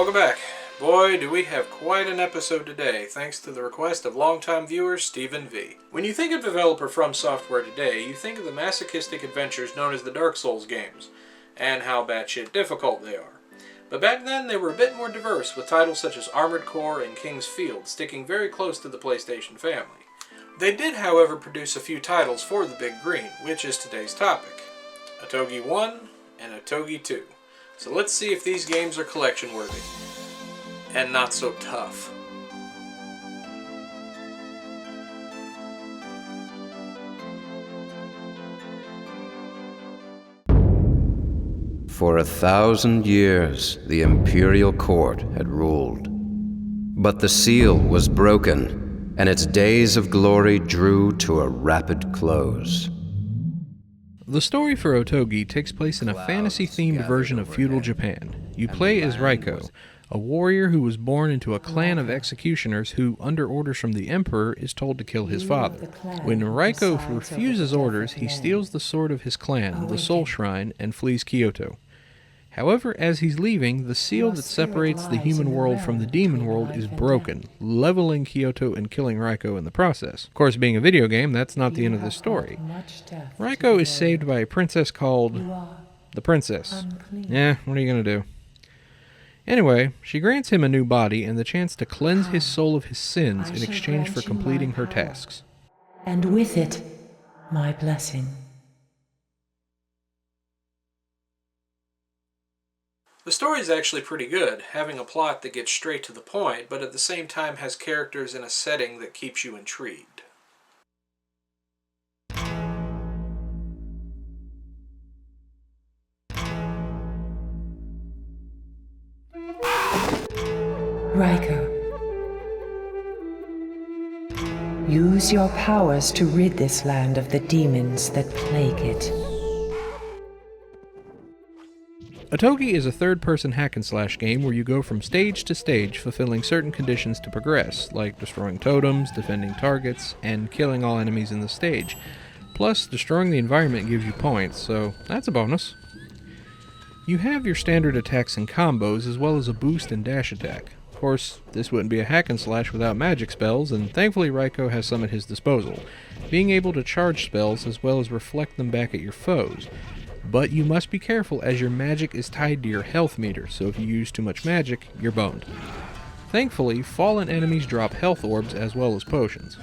Welcome back. Boy, do we have quite an episode today, thanks to the request of longtime viewer Stephen V. When you think of developer From Software today, you think of the masochistic adventures known as the Dark Souls games, and how batshit difficult they are. But back then they were a bit more diverse, with titles such as Armored Core and King's Field sticking very close to the PlayStation family. They did, however, produce a few titles for the Big Green, which is today's topic. Otogi 1 and Otogi 2. So let's see if these games are collection worthy. And not so tough. For 1,000 years, the imperial court had ruled. But the seal was broken, and its days of glory drew to a rapid close. The story for Otogi takes place in a fantasy-themed version of feudal Japan. You play as Raiko, a warrior who was born into a clan of executioners who, under orders from the emperor, is told to kill his father. When Raiko refuses orders, he steals the sword of his clan, the Soul Shrine, and flees Kyoto. However, as he's leaving, the seal that separates the human world from the demon world is broken, leveling Kyoto and killing Raiko in the process. Of course, being a video game, that's not the end of the story. Raiko is saved by a princess called the Princess. What are you going to do? Anyway, she grants him a new body and the chance to cleanse his soul of his sins in exchange for completing her tasks. And with it, my blessing. The story is actually pretty good, having a plot that gets straight to the point, but at the same time has characters in a setting that keeps you intrigued. Raiko, use your powers to rid this land of the demons that plague it. Otogi is a third-person hack-and-slash game where you go from stage to stage fulfilling certain conditions to progress, like destroying totems, defending targets, and killing all enemies in the stage. Plus, destroying the environment gives you points, so that's a bonus. You have your standard attacks and combos, as well as a boost and dash attack. Of course, this wouldn't be a hack-and-slash without magic spells, and thankfully Raiko has some at his disposal, being able to charge spells as well as reflect them back at your foes. But you must be careful as your magic is tied to your health meter, so if you use too much magic, you're boned. Thankfully, fallen enemies drop health orbs as well as potions.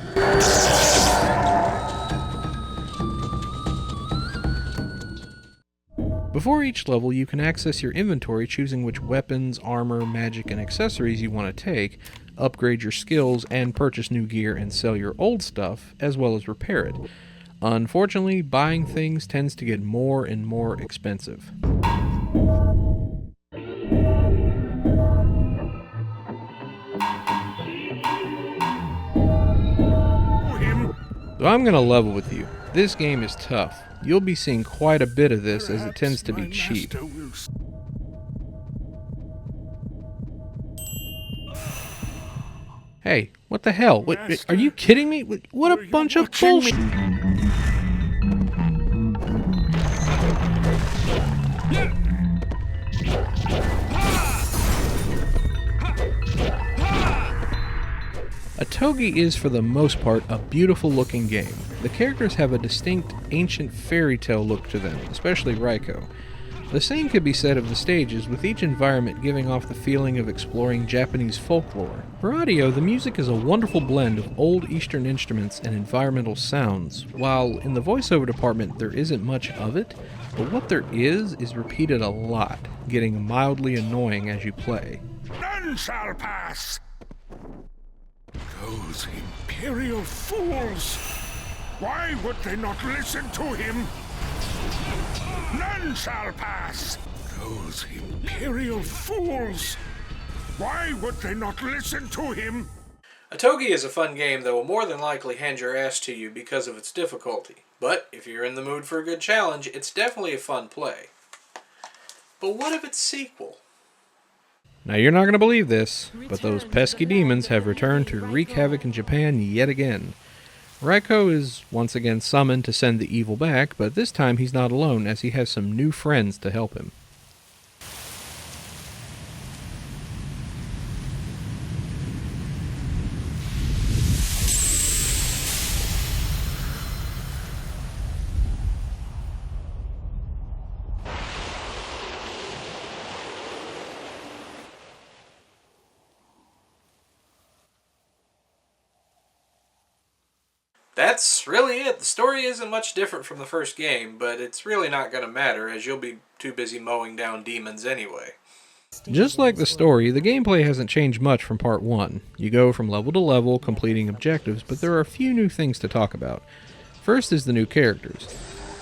Before each level, you can access your inventory choosing which weapons, armor, magic, and accessories you want to take, upgrade your skills, and purchase new gear and sell your old stuff, as well as repair it. Unfortunately, buying things tends to get more and more expensive. So I'm going to level with you. This game is tough. You'll be seeing quite a bit of this as it tends to be cheap. Hey, what the hell? What, are you kidding me? What a bunch of bullshit! Otogi is, for the most part, a beautiful looking game. The characters have a distinct ancient fairy tale look to them, especially Raiko. The same could be said of the stages, with each environment giving off the feeling of exploring Japanese folklore. For audio, the music is a wonderful blend of old Eastern instruments and environmental sounds, while in the voiceover department there isn't much of it, but what there is repeated a lot, getting mildly annoying as you play. None shall pass! Those imperial fools! Why would they not listen to him? None shall pass! Those imperial fools! Why would they not listen to him? Otogi is a fun game that will more than likely hand your ass to you because of its difficulty. But if you're in the mood for a good challenge, it's definitely a fun play. But what of its sequel? Now you're not going to believe this, but those pesky demons have returned to wreak havoc in Japan yet again. Raiko is once again summoned to send the evil back, but this time he's not alone as he has some new friends to help him. That's really it. The story isn't much different from the first game, but it's really not going to matter as you'll be too busy mowing down demons anyway. Just like the story, the gameplay hasn't changed much from Part 1. You go from level to level, completing objectives, but there are a few new things to talk about. First is the new characters.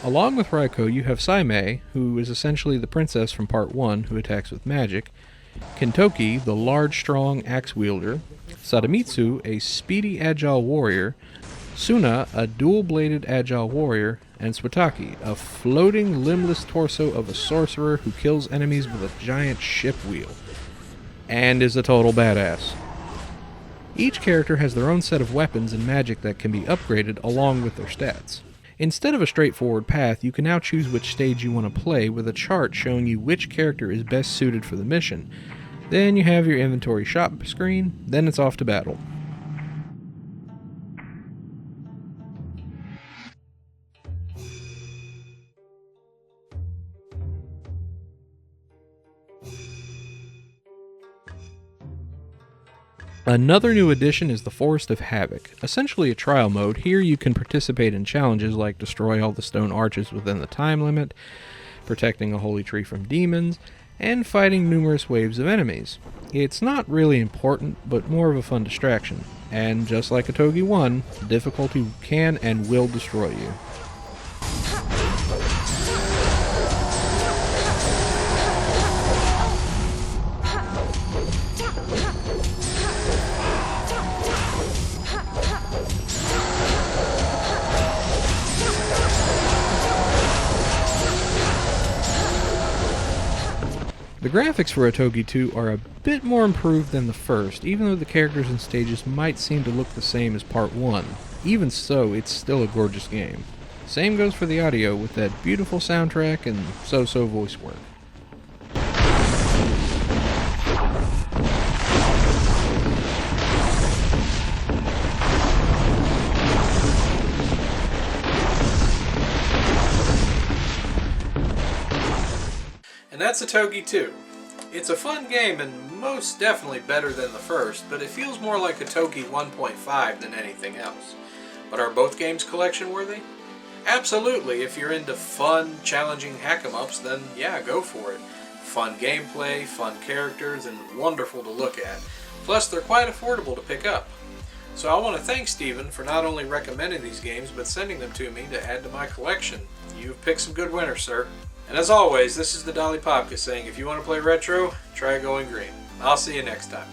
Along with Raiko, you have Saimei, who is essentially the princess from Part 1 who attacks with magic, Kentoki, the large, strong axe wielder, Sadamitsu, a speedy, agile warrior, Suna, a dual-bladed agile warrior, and Swataki, a floating, limbless torso of a sorcerer who kills enemies with a giant ship wheel, and is a total badass. Each character has their own set of weapons and magic that can be upgraded along with their stats. Instead of a straightforward path, you can now choose which stage you want to play with a chart showing you which character is best suited for the mission. Then you have your inventory shop screen, then it's off to battle. Another new addition is the Forest of Havoc. Essentially a trial mode, here you can participate in challenges like destroy all the stone arches within the time limit, protecting a holy tree from demons, and fighting numerous waves of enemies. It's not really important, but more of a fun distraction. And just like Otogi 1, difficulty can and will destroy you. The graphics for Otogi 2 are a bit more improved than the first, even though the characters and stages might seem to look the same as Part 1. Even so, it's still a gorgeous game. Same goes for the audio, with that beautiful soundtrack and so-so voice work. And that's Otogi 2. It's a fun game and most definitely better than the first, but it feels more like Otogi 1.5 than anything else. But are both games collection worthy? Absolutely. If you're into fun, challenging hack-em-ups, then yeah, go for it. Fun gameplay, fun characters, and wonderful to look at. Plus, they're quite affordable to pick up. So I want to thank Steven for not only recommending these games, but sending them to me to add to my collection. You've picked some good winners, sir. And as always, this is the Dolly Popka saying, if you want to play retro, try going green. I'll see you next time.